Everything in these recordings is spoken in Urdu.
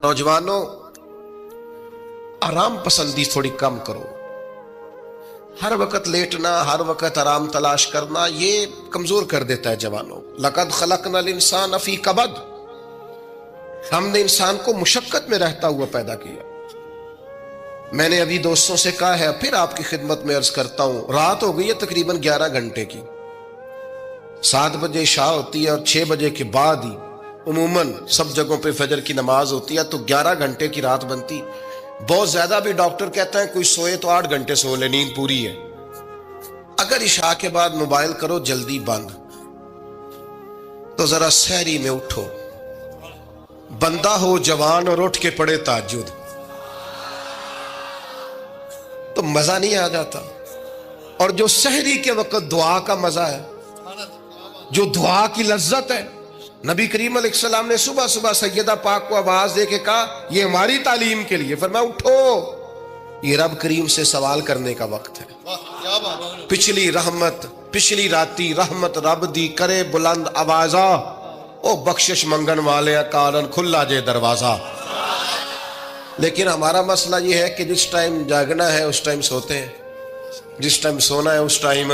نوجوانوں، آرام پسندی تھوڑی کم کرو۔ ہر وقت لیٹنا، ہر وقت آرام تلاش کرنا، یہ کمزور کر دیتا ہے جوانوں۔ لقد خلقنا الانسان فی کبد، ہم نے انسان کو مشقت میں رہتا ہوا پیدا کیا۔ میں نے ابھی دوستوں سے کہا ہے، پھر آپ کی خدمت میں عرض کرتا ہوں، رات ہو گئی ہے تقریباً 11 گھنٹے کی، 7 بجے عشاء ہوتی ہے اور 6 بجے کے بعد ہی عموماً سب جگہوں پہ فجر کی نماز ہوتی ہے، تو 11 گھنٹے کی رات بنتی۔ بہت زیادہ بھی ڈاکٹر کہتا ہے کوئی سوئے تو 8 گھنٹے سو لے، نیند پوری ہے۔ اگر عشاء کے بعد موبائل کرو جلدی بند، تو ذرا سحری میں اٹھو، بندہ ہو جوان اور اٹھ کے پڑھے تہجد، تو مزہ نہیں آ جاتا؟ اور جو سحری کے وقت دعا کا مزہ ہے، جو دعا کی لذت ہے، نبی کریم علیہ السلام نے صبح صبح سیدہ پاک کو آواز دے کے کہا، یہ ہماری تعلیم کے لیے، فرمایا اٹھو، یہ رب کریم سے سوال کرنے کا وقت ہے۔ پچھلی راتی رحمت رب دی کرے بلند آوازہ، او بخشش منگن والے کارن کھلا جے دروازہ۔ لیکن ہمارا مسئلہ یہ ہے کہ جس ٹائم جاگنا ہے اس ٹائم سوتے ہیں، جس ٹائم سونا ہے اس ٹائم۔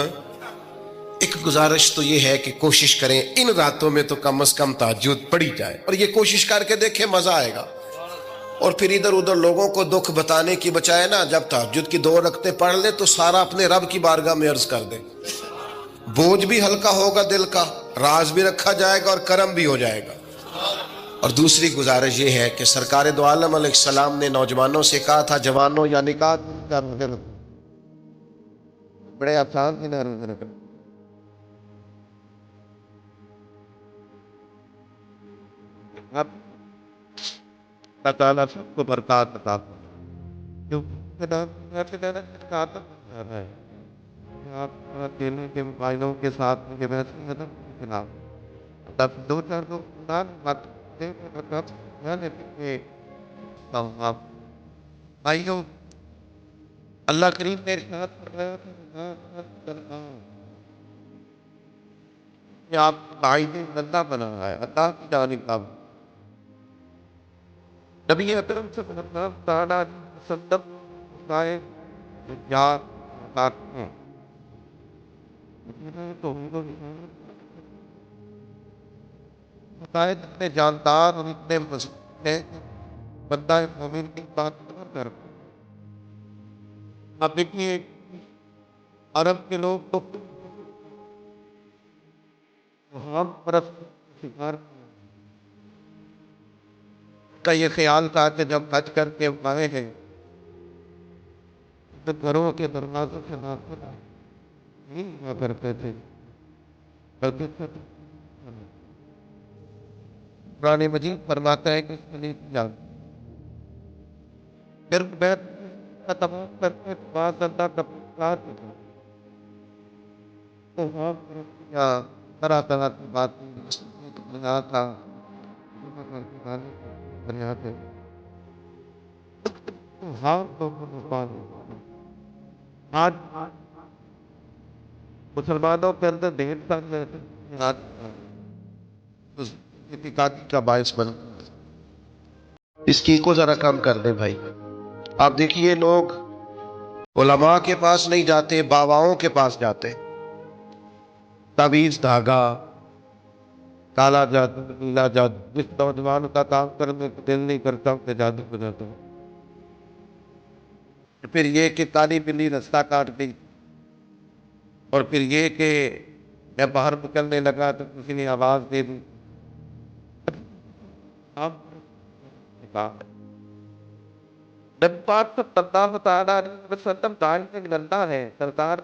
ایک گزارش تو یہ ہے کہ کوشش کریں ان راتوں میں تو کم از کم تہجد پڑھی جائے، اور یہ کوشش کر کے دیکھیں، مزہ آئے گا۔ اور پھر ادھر ادھر لوگوں کو دکھ بتانے کی بجائے نا، جب تہجد کی 2 رکعتیں پڑھ لے تو سارا اپنے رب کی بارگاہ میں عرض کر دے، بوجھ بھی ہلکا ہوگا دل کا، راز بھی رکھا جائے گا اور کرم بھی ہو جائے گا۔ اور دوسری گزارش یہ ہے کہ سرکار دو عالم علیہ السلام نے نوجوانوں سے کہا تھا، جوانوں یا نکاح بڑے آسان اللہ تعالیٰ سب کو برکات عطا فرمائے۔ آپ اکیلے کے بھائیوں کے ساتھ مجھے محسوس ہے نا، تب 2-4 لوگ بھائیوں، اللہ کریم نے ارشاد فرمایا کہ آپ بھائی نے بندہ بنا ہے، اللہ کی جانب کا۔ نبی اکرم صلی اللہ تعالیٰ علیہ وسلم بتائے یار بتائے اتنے جاندار اور اتنے مضبوط ہیں کہ بندہ مومن کی بات نہ کر۔ اب دیکھیے عرب کے لوگ تو ہم پرست شکار کا یہ خیال تھا کہ جب حج کر کے آئے ہیں تو گھروں کے دروازوں سے ناخن نہیں ہوا کرتے تھے، قرآن مجید فرماتا ہے کہ اس کے لیے جان پھر بیت کا تمام کرتے بعد اللہ کا پکار تو وہاں طرح طرح کی باتیں تھا آج مسلمانوں کے اندر ڈھیر کا باعث بن، اس کی کو ذرا کم کر دیں بھائی۔ آپ دیکھیے لوگ علماء کے پاس نہیں جاتے، باباؤں کے پاس جاتے، تعویذ دھاگا، کالا جادو، نیلا جادو۔ جس نوجوان کا کام کرنے کو دل نہیں کرتا اسے جادو ہو جاتا ہے۔ پھر یہ کہ کالی بلی رستہ کاٹ گئی، اور پھر یہ کہ میں باہر نکلنے لگا تو کسی نے آواز دے دی۔ نبی پاک صلی اللہ تعالیٰ علیہ وسلم داعی اللہ ہے، سرکار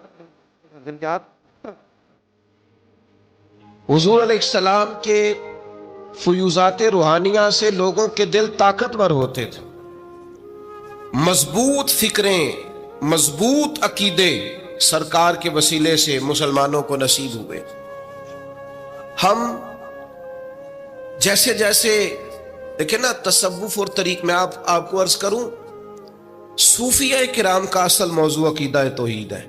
حضور علیہ السلام کے فیوزات روحانیہ سے لوگوں کے دل طاقتور ہوتے تھے، مضبوط فکریں، مضبوط عقیدے سرکار کے وسیلے سے مسلمانوں کو نصیب ہوئے۔ ہم جیسے جیسے دیکھیں نا، تصوف اور طریق میں آپ کو عرض کروں، صوفیہ کرام کا اصل موضوع عقیدہ توحید ہے،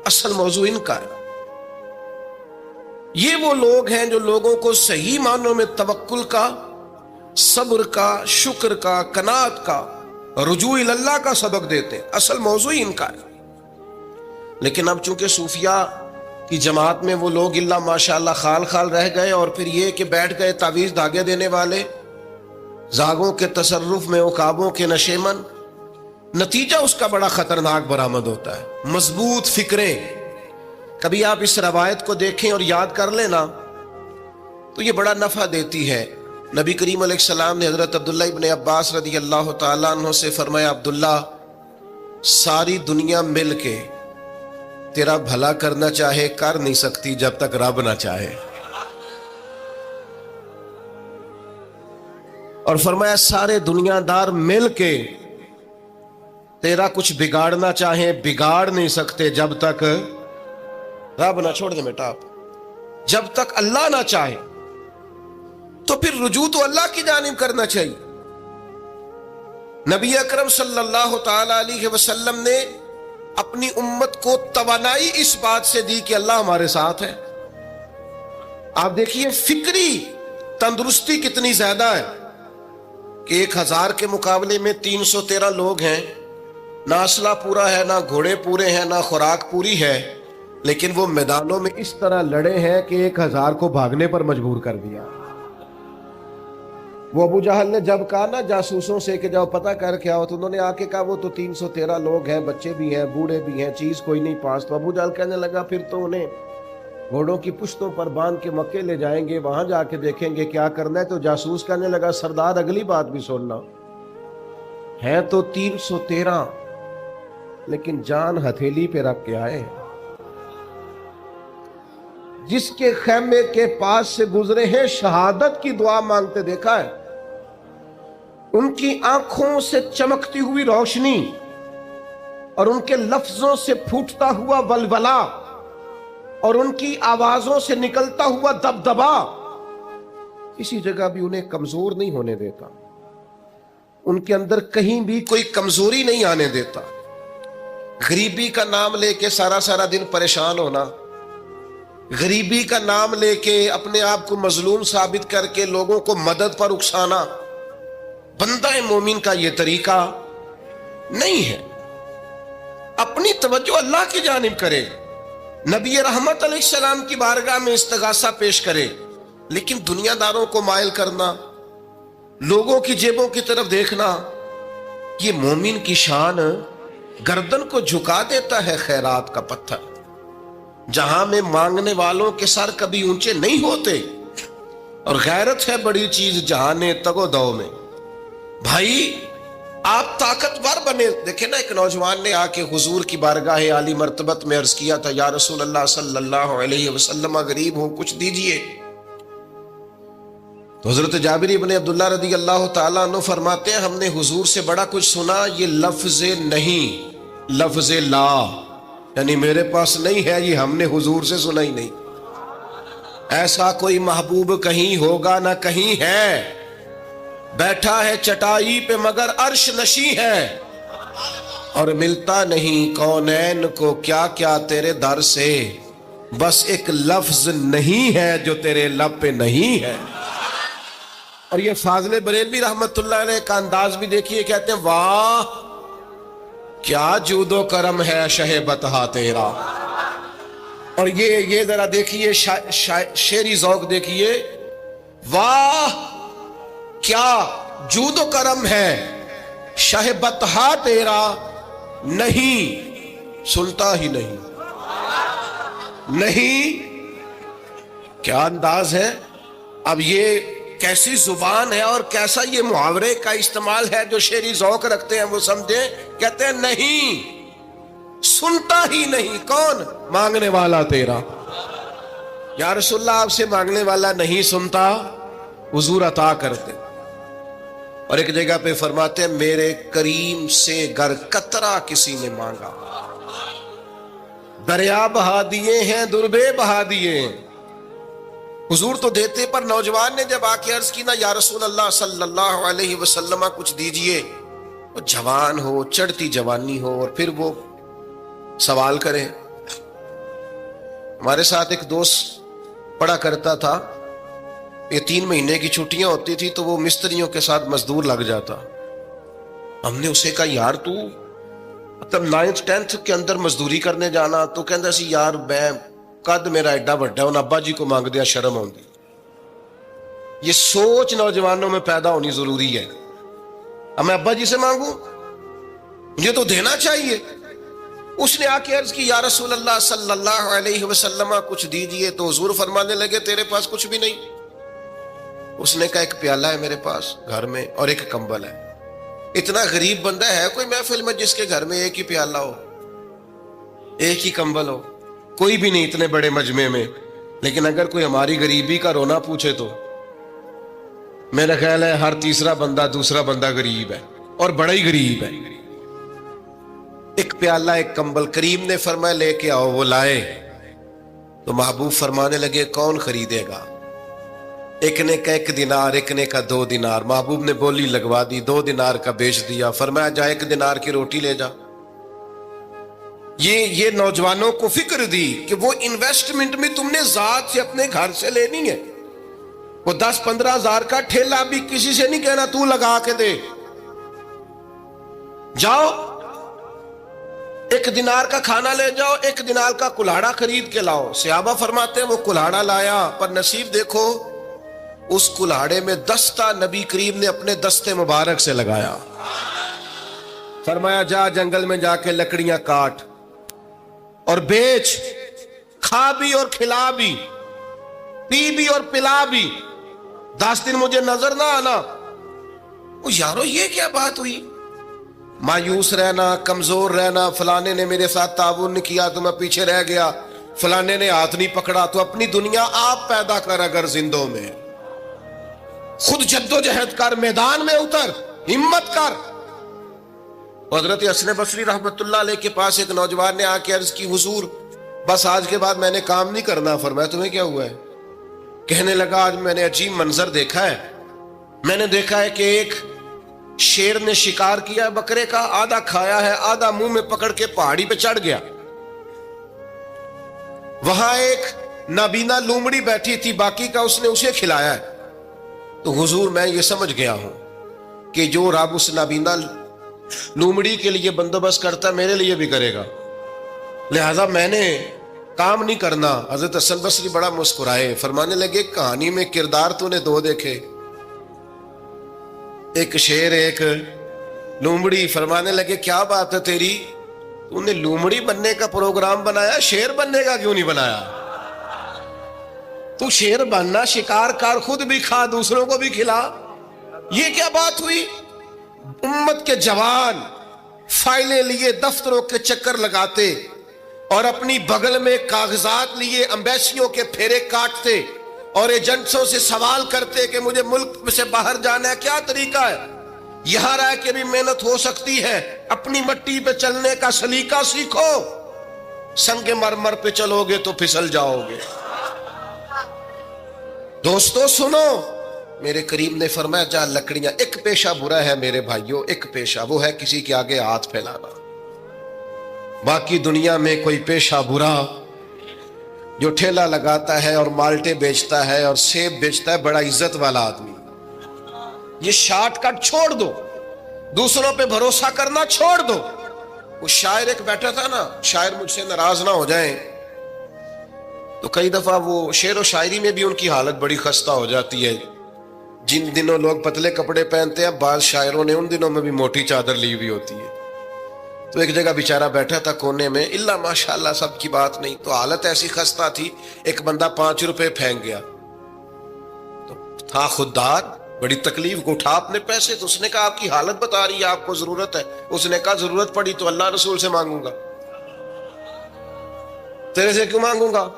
اصل موضوع ان کا ہے۔ یہ وہ لوگ ہیں جو لوگوں کو صحیح معنوں میں توکل کا صبر کا، شکر کا، قناعت کا، رجوع اللہ کا سبق دیتے ہیں. اصل موضوع ہی ان کا ہے. لیکن اب چونکہ صوفیہ کی جماعت میں وہ لوگ اللہ ماشاءاللہ خال خال رہ گئے، اور پھر یہ کہ بیٹھ گئے تعویذ دھاگے دینے والے، زاغوں کے تصرف میں، عقابوں کے نشے من. نتیجہ اس کا بڑا خطرناک برآمد ہوتا ہے. مضبوط فکریں، کبھی آپ اس روایت کو دیکھیں اور یاد کر لیں نا تو یہ بڑا نفع دیتی ہے. نبی کریم علیہ السلام نے حضرت عبداللہ ابن عباس رضی اللہ تعالیٰ عنہ سے فرمایا، عبداللہ، ساری دنیا مل کے تیرا بھلا کرنا چاہے کر نہیں سکتی جب تک رب نہ چاہے. اور فرمایا سارے دنیا دار مل کے تیرا کچھ بگاڑنا چاہے بگاڑ نہیں سکتے جب تک رب نہ، چھوڑ دے بیٹا، آپ جب تک اللہ نہ چاہے. تو پھر رجوع تو اللہ کی جانب کرنا چاہیے. نبی اکرم صلی اللہ تعالی علیہ وسلم نے اپنی امت کو توانائی اس بات سے دی کہ اللہ ہمارے ساتھ ہے. آپ دیکھیے فکری تندرستی کتنی زیادہ ہے کہ 1000 کے مقابلے میں 313 لوگ ہیں. نہ اسلحہ پورا ہے، نہ گھوڑے پورے ہیں، نہ خوراک پوری ہے، لیکن وہ میدانوں میں اس طرح لڑے ہیں کہ 1000 کو بھاگنے پر مجبور کر دیا. وہ ابو جہل نے جب کہا نا جاسوسوں سے کہ جاؤ پتہ کر کے آؤ، تو انہوں نے آ کے کہا وہ تو 313 لوگ ہیں، بچے بھی ہیں، بوڑھے بھی ہیں، چیز کوئی نہیں پاس. تو ابو جہل کہنے لگا پھر تو انہیں گھوڑوں کی پشتوں پر باندھ کے مکے لے جائیں گے، وہاں جا کے دیکھیں گے کیا کرنا ہے. تو جاسوس کہنے لگا سردار اگلی بات بھی سننا، ہے تو 313 لیکن جان ہتھیلی پہ رکھ کے آئے. جس کے خیمے کے پاس سے گزرے ہیں شہادت کی دعا مانگتے دیکھا ہے. ان کی آنکھوں سے چمکتی ہوئی روشنی اور ان کے لفظوں سے پھوٹتا ہوا ولولہ اور ان کی آوازوں سے نکلتا ہوا دبدبا کسی جگہ بھی انہیں کمزور نہیں ہونے دیتا. ان کے اندر کہیں بھی کوئی کمزوری نہیں آنے دیتا. غریبی کا نام لے کے سارا دن پریشان ہونا، غریبی کا نام لے کے اپنے آپ کو مظلوم ثابت کر کے لوگوں کو مدد پر اکسانا بندہ مومن کا یہ طریقہ نہیں ہے. اپنی توجہ اللہ کی جانب کرے، نبی رحمت علیہ السلام کی بارگاہ میں استغاثہ پیش کرے. لیکن دنیا داروں کو مائل کرنا، لوگوں کی جیبوں کی طرف دیکھنا، یہ مومن کی شان گردن کو جھکا دیتا ہے. خیرات کا پتھر جہاں میں مانگنے والوں کے سر کبھی اونچے نہیں ہوتے، اور غیرت ہے بڑی چیز جہانے تگو دو میں. بھائی آپ طاقتور بنے. دیکھیں نا، ایک نوجوان نے آ کے حضور کی بارگاہ عالی مرتبت میں عرض کیا تھا، یا رسول اللہ صلی اللہ علیہ وسلم غریب ہوں کچھ دیجئے. تو حضرت جابر ابن عبداللہ رضی اللہ تعالیٰ عنہ فرماتے ہیں ہم نے حضور سے بڑا کچھ سنا، یہ لفظ نہیں، لفظ لا، یعنی میرے پاس نہیں ہے، یہ ہم نے حضور سے سنا ہی نہیں. ایسا کوئی محبوب کہیں ہوگا نہ کہیں ہے، بیٹھا ہے چٹائی پہ مگر عرش نشیں ہے، اور ملتا نہیں کونین کو کیا کیا تیرے در سے، بس ایک لفظ نہیں ہے جو تیرے لب پہ نہیں ہے. اور یہ فاضل بریلوی رحمت اللہ علیہ کا انداز بھی دیکھیے، کہتے ہیں واہ کیا جود و کرم ہے شہ بتہا تیرا. اور یہ ذرا دیکھیے شعری ذوق دیکھیے، واہ کیا جود و کرم ہے شہ بتہا تیرا، نہیں سنتا ہی نہیں. نہیں کیا انداز ہے. اب یہ کیسی زبان ہے اور کیسا یہ محاورے کا استعمال ہے. جو شعری ذوق رکھتے ہیں وہ سمجھیں، کہتے ہیں نہیں سنتا ہی نہیں. کون؟ مانگنے والا تیرا. یا رسول اللہ آپ سے مانگنے والا نہیں سنتا، حضور عطا کرتے. اور ایک جگہ پہ فرماتے ہیں میرے کریم سے گر قطرہ کسی نے مانگا، دریا بہا دیے ہیں دربے بہا دیے ہیں. حضور تو دیتے، پر نوجوان نے جب آ کے عرض کی نا یا رسول اللہ صلی اللہ علیہ وسلم کچھ دیجئے، وہ جوان ہو، چڑھتی جوانی ہو، اور پھر وہ سوال کرے. ہمارے ساتھ ایک دوست پڑھا کرتا تھا، یہ 3 مہینے کی چھٹیاں ہوتی تھی تو وہ مستریوں کے ساتھ مزدور لگ جاتا. ہم نے اسے کہا یار تو مطلب 9th 10th کے اندر مزدوری کرنے جانا, تو کہندا سی یار میں قد میرا ایڈا بڑا, ہن ابا جی کو مانگ دیا شرم آؤندی. یہ سوچ نوجوانوں میں پیدا ہونی ضروری ہے. اب میں ابا جی سے مانگوں, یہ تو دینا چاہیے. اس نے آ کے عرض کی یا رسول اللہ صلی اللہ علیہ وسلم کچھ دیجئے, تو حضور فرمانے لگے تیرے پاس کچھ بھی نہیں. اس نے کہا ایک پیالہ ہے میرے پاس گھر میں اور ایک کمبل ہے. اتنا غریب بندہ ہے کوئی محفل میں جس کے گھر میں ایک ہی پیالہ ہو, ایک ہی کمبل ہو؟ کوئی بھی نہیں اتنے بڑے مجمع میں. لیکن اگر کوئی ہماری غریبی کا رونا پوچھے تو میرا خیال ہے ہر تیسرا بندہ دوسرا بندہ غریب ہے, اور بڑا ہی غریب ہے. ایک پیالہ ایک کمبل. کریم نے فرمایا لے کے آؤ. وہ لائے تو محبوب فرمانے لگے کون خریدے گا؟ ایک نے کہا 1 دینار, ایک نے کہا 2 دینار. محبوب نے بولی لگوا دی, 2 دینار کا بیچ دیا. فرمایا جا 1 دینار کی روٹی لے جا. یہ نوجوانوں کو فکر دی کہ وہ انویسٹمنٹ میں تم نے ذات سے اپنے گھر سے لینی ہے. وہ 10-15 ہزار کا ٹھیلا بھی کسی سے نہیں کہنا تو لگا کے دے. جاؤ 1 دینار کا کھانا لے جاؤ, 1 دینار کا کلاڑا خرید کے لاؤ. صحابہ فرماتے ہیں وہ کلاڑا لایا, پر نصیب دیکھو اس کلاڑے میں دستہ نبی کریم نے اپنے دستے مبارک سے لگایا. فرمایا جا جنگل میں جا کے لکڑیاں کاٹ اور بیچ, کھا بھی اور کھلا بھی, پی بھی اور پلا بھی, 10 دن مجھے نظر نہ آنا. یارو یہ کیا بات ہوئی؟ مایوس رہنا, کمزور رہنا, فلانے نے میرے ساتھ تعاون نہیں کیا تو میں پیچھے رہ گیا, فلانے نے ہاتھ نہیں پکڑا. تو اپنی دنیا آپ پیدا کر, اگر زندوں میں خود جد و جہد کر, میدان میں اتر, ہمت کر. حضرت حسن بصری رحمت اللہ علیہ کے پاس ایک نوجوان نے آ کے عرض کی حضور بس آج کے بعد میں نے کام نہیں کرنا. فرمایا تمہیں کیا ہوا ہے؟ کہنے لگا آج میں نے عجیب منظر دیکھا ہے. میں نے دیکھا ہے کہ ایک شیر نے شکار کیا بکرے کا, آدھا کھایا ہے, آدھا منہ میں پکڑ کے پہاڑی پہ چڑھ گیا. وہاں ایک نابینا لومڑی بیٹھی تھی, باقی کا اس نے اسے کھلایا ہے. تو حضور میں یہ سمجھ گیا ہوں کہ جو رب اس نابینا لومڑی کے لیے بندوبست کرتا میرے لیے بھی کرے گا, لہذا میں نے کام نہیں کرنا. حضرت حسن بصری بڑا مسکرائے, فرمانے لگے کہانی میں کردار تو نے 2 دیکھے, ایک شیر ایک لومڑی. فرمانے لگے کیا بات ہے تیری, تو نے لومڑی بننے کا پروگرام بنایا, شیر بننے کا کیوں نہیں بنایا؟ تو شیر بننا, شکار کر, خود بھی کھا دوسروں کو بھی کھلا. یہ کیا بات ہوئی؟ امت کے جوان فائلیں لیے دفتروں کے چکر لگاتے اور اپنی بغل میں کاغذات لیے امبیسیوں کے پھیرے کاٹتے اور ایجنٹوں سے سوال کرتے کہ مجھے ملک سے باہر جانا ہے, کیا طریقہ ہے؟ یہاں رہ کے بھی محنت ہو سکتی ہے, اپنی مٹی پہ چلنے کا سلیقہ سیکھو. سنگ مرمر پہ چلو گے تو پھسل جاؤ گے. دوستو سنو, میرے کریم نے فرمایا جا لکڑیاں. ایک پیشہ برا ہے میرے بھائیوں, ایک پیشہ, وہ ہے کسی کے آگے ہاتھ پھیلانا. باقی دنیا میں کوئی پیشہ برا جو ٹھیلا لگاتا ہے اور مالٹے بیچتا ہے اور سیب بیچتا ہے, بڑا عزت والا آدمی. یہ شارٹ کٹ چھوڑ دو, دوسروں پہ بھروسہ کرنا چھوڑ دو. وہ شاعر ایک بیٹھا تھا نا, شاعر مجھ سے ناراض نہ ہو جائیں, تو کئی دفعہ وہ شعر و شاعری میں بھی ان کی حالت بڑی خستہ ہو جاتی ہے. جن دنوں لوگ پتلے کپڑے پہنتے ہیں, بعض شاعروں نے ان دنوں میں بھی موٹی چادر لی ہوئی ہوتی ہے. تو ایک جگہ بیچارہ بیٹھا تھا کونے میں, اللہ ماشاءاللہ سب کی بات نہیں, تو حالت ایسی خستہ تھی. ایک بندہ 5 روپے پھینک گیا, تو تھا خوددار, بڑی تکلیف کو اٹھا اپنے پیسے. تو اس نے کہا آپ کی حالت بتا رہی ہے, آپ کو ضرورت ہے. اس نے کہا ضرورت پڑی تو اللہ رسول سے مانگوں گا, تیرے سے کیوں مانگوں گا؟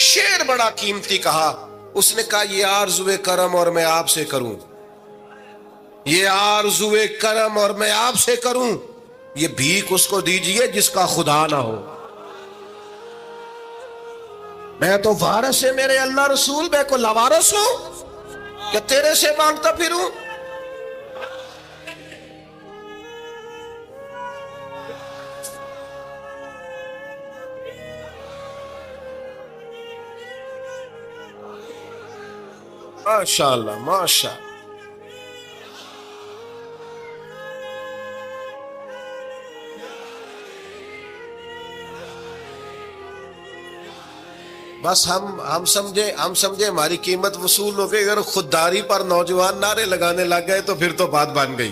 شعر بڑا قیمتی کہا. اس نے کہا یہ آرزوئے کرم اور میں آپ سے کروں, یہ آرزوئے کرم اور میں آپ سے کروں, یہ بھیک اس کو دیجئے جس کا خدا نہ ہو. میں تو وارث ہے میرے اللہ رسول, میں کو لوارث ہوں کہ تیرے سے مانگتا پھروں. ماشاء اللہ ماشاء اللہ. بس ہم سمجھے ہماری قیمت وصول ہو گئی. اگر خودداری پر نوجوان نعرے لگانے لگ گئے تو پھر تو بات بن گئی.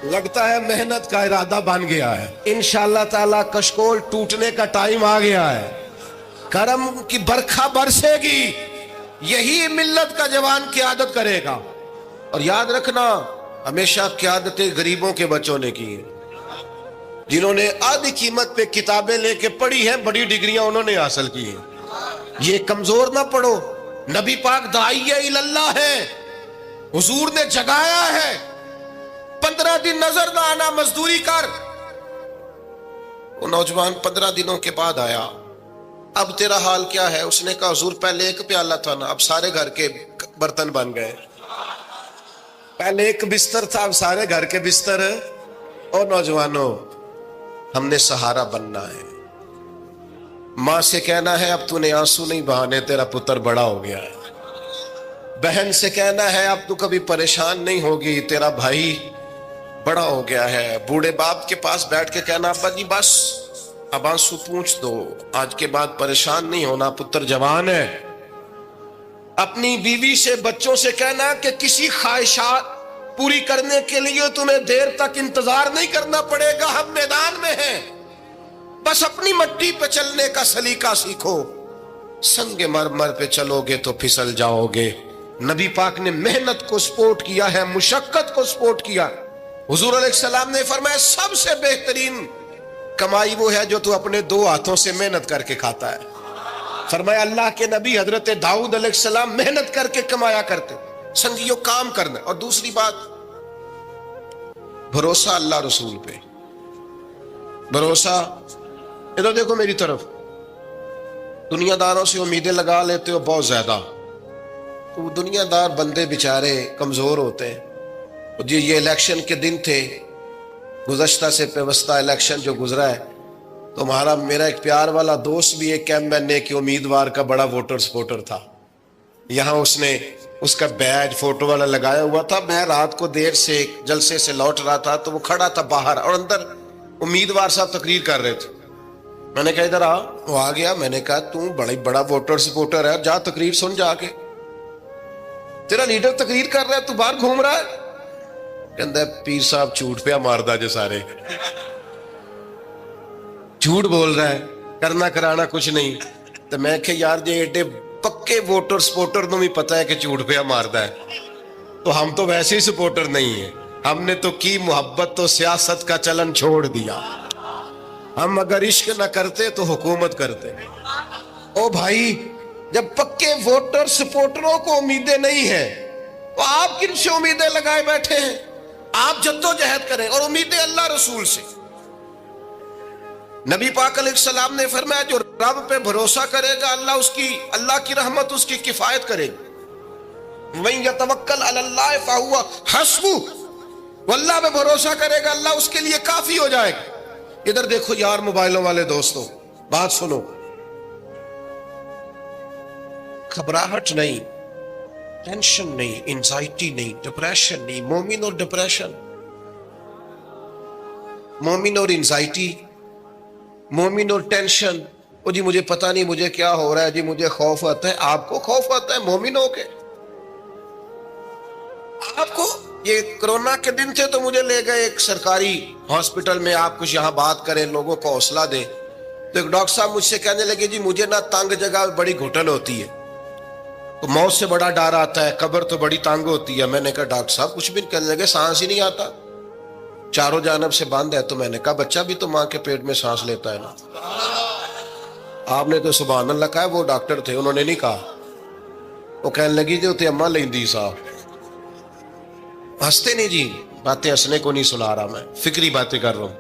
لگتا ہے محنت کا ارادہ بن گیا ہے. انشاءاللہ تعالی کشکول ٹوٹنے کا ٹائم آ گیا ہے. کرم کی برکھا برسے گی. یہی ملت کا جوان قیادت کرے گا. اور یاد رکھنا ہمیشہ قیادتیں غریبوں کے بچوں نے کی ہیں. جنہوں نے آدھی قیمت پہ کتابیں لے کے پڑھی ہیں, بڑی ڈگریاں انہوں نے حاصل کی ہیں. یہ کمزور نہ پڑھو. نبی پاک داعیہ اللہ ہے, حضور نے جگایا ہے. 15 دن نظر نہ آنا, مزدوری کر. وہ نوجوان 15 دنوں کے بعد آیا. اب تیرا حال کیا ہے؟ اس نے کہا حضور پہلے ایک پیالہ تھا نا, اب سارے گھر کے برتن بن گئے. پہلے ایک بستر تھا, اب سارے گھر کے بستر. اور نوجوانوں, ہم نے سہارا بننا ہے. ماں سے کہنا ہے اب تو نے آنسو نہیں بہانے, تیرا پتر بڑا ہو گیا ہے. بہن سے کہنا ہے اب تو کبھی پریشان نہیں ہوگی, تیرا بھائی بڑا ہو گیا ہے. بوڑھے باپ کے پاس بیٹھ کے کہنا ابا جی بس اب آنسو پوچھ دو, آج کے بعد پریشان نہیں ہونا, پتر جوان ہے. اپنی بیوی سے بچوں سے کہنا کہ کسی خواہشات پوری کرنے کے لیے تمہیں دیر تک انتظار نہیں کرنا پڑے گا, ہم میدان میں ہیں. بس اپنی مٹی پہ چلنے کا سلیقہ سیکھو. سنگ مرمر پہ چلو گے تو پھسل جاؤ گے. نبی پاک نے محنت کو سپورٹ کیا ہے, مشقت کو سپورٹ کیا. حضور علیہ السلام نے فرمایا سب سے بہترین کمائی وہ ہے جو تو اپنے 2 ہاتھوں سے محنت کر کے کھاتا ہے. فرمایا اللہ کے نبی حضرت داؤد علیہ السلام محنت کر کے کمایا کرتے. سنگیو کام کرنا. اور دوسری بات, بھروسہ اللہ رسول پہ. بھروسہ, ادھر دیکھو میری طرف. دنیا داروں سے امیدیں لگا لیتے ہو بہت زیادہ, تو دنیا دار بندے بیچارے کمزور ہوتے ہیں. جی یہ الیکشن کے دن تھے, گزشتہ سے پیوستہ الیکشن جو گزرا ہے, تو میرا ایک پیار والا دوست بھی ایک ایم کے امیدوار کا بڑا ووٹر سپورٹر تھا. یہاں اس نے اس کا بیج فوٹو والا لگایا ہوا تھا. میں رات کو دیر سے جلسے سے لوٹ رہا تھا تو وہ کھڑا تھا باہر, اور اندر امیدوار صاحب تقریر کر رہے تھے. میں نے کہا ادھر آ. وہ آ گیا. میں نے کہا تو بڑا ووٹر سپورٹر ہے, جا تقریر سن جا کے. تیرا لیڈر تقریر کر رہا ہے, تو باہر گھوم رہا ہے. کہندا ہے پیر صاحب جھوٹ پہ ماردا جو سارے جھوٹ بول رہا ہے, کرنا کرانا کچھ نہیں. تو میں کہ یار جی ایڈے پکے ووٹر سپورٹر نو بھی پتا ہے کہ جھوٹ پہ ماردا ہے, تو ہم تو ویسے ہی سپورٹر نہیں ہیں. ہم نے تو کی محبت تو سیاست کا چلن چھوڑ دیا. ہم اگر عشق نہ کرتے تو حکومت کرتے. او بھائی, جب پکے ووٹر سپورٹروں کو امیدیں نہیں ہیں تو آپ کن سے امیدیں لگائے بیٹھے ہیں؟ آپ جدوجہد کریں, اور امیدیں اللہ رسول سے. نبی پاک علیہ السلام نے فرمایا جو رب پہ بھروسہ کرے گا اللہ کی رحمت اس کی کفایت کرے گی. وَمَن يَتَوَكَّلْ عَلَى اللَّهِ فَهُوَ حَسْبُهُ, وہ اللہ پہ بھروسہ کرے گا اللہ اس کے لیے کافی ہو جائے گا. ادھر دیکھو یار موبائلوں والے دوستوں, بات سنو. گھبراہٹ نہیں, ٹینشن نہیں, انزائٹی نہیں, ڈپریشن نہیں. مومن اور ڈپریشن, مومن اور انزائٹی, مومن اور ٹینشن. وہ جی مجھے پتہ نہیں مجھے کیا ہو رہا ہے, جی مجھے خوف آتا ہے. آپ کو خوف آتا ہے مومن ہو کے؟ آپ کو یہ کرونا کے دن تھے تو مجھے لے گئے ایک سرکاری ہاسپٹل میں, آپ کچھ یہاں بات کریں, لوگوں کو حوصلہ دیں. تو ایک ڈاکٹر صاحب مجھ سے کہنے لگے جی مجھے نہ تنگ جگہ بڑی گھٹن ہوتی ہے, تو موت سے بڑا ڈر آتا ہے, قبر تو بڑی تنگ ہوتی ہے. میں نے کہا ڈاکٹر صاحب کچھ بھی. کہنے لگے سانس ہی نہیں آتا, چاروں جانب سے بند ہے. تو میں نے کہا بچہ بھی تو ماں کے پیٹ میں سانس لیتا ہے نا. آپ نے تو سبحان اللہ کہا. وہ ڈاکٹر تھے, انہوں نے نہیں کہا. وہ کہنے لگی جو تے اماں لیندی صاحب. ہنستے نہیں جی, باتیں ہنسنے کو نہیں سنا رہا, میں فکری باتیں کر رہا ہوں.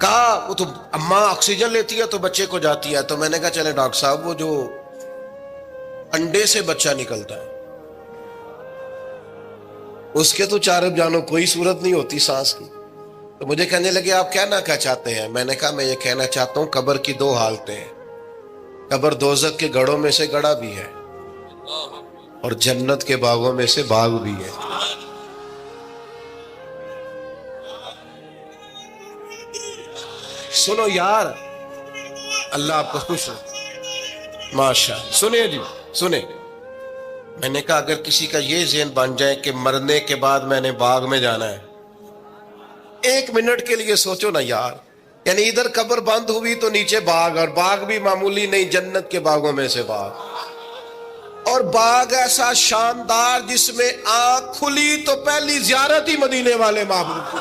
کہا وہ تو اماں آکسیجن لیتی ہے تو بچے کو جاتی ہے. تو میں نے کہا چلے ڈاکٹر صاحب وہ جو انڈے سے بچہ نکلتا ہے اس کے تو چارب جانو کوئی صورت نہیں ہوتی سانس کی. تو مجھے کہنے لگے آپ کہنا کیا چاہتے ہیں؟ میں نے کہا میں یہ کہنا چاہتا ہوں قبر کی 2 حالتیں ہیں. قبر دوزخ کے گڑھوں میں سے گڑھا بھی ہے, اور جنت کے باغوں میں سے باغ بھی ہے. سنو یار, اللہ آپ کو خوش ہو. ماشاء اللہ. سنیں جی, سنیں. میں نے کہا اگر کسی کا یہ ذہن بن جائے کہ مرنے کے بعد میں نے باغ میں جانا ہے, 1 منٹ کے لیے سوچو نا یار. یعنی ادھر قبر بند ہوئی تو نیچے باغ, اور باغ بھی معمولی نہیں, جنت کے باغوں میں سے باغ. اور باغ ایسا شاندار جس میں آنکھ کھلی تو پہلی زیارت ہی مدینے والے معبود کی.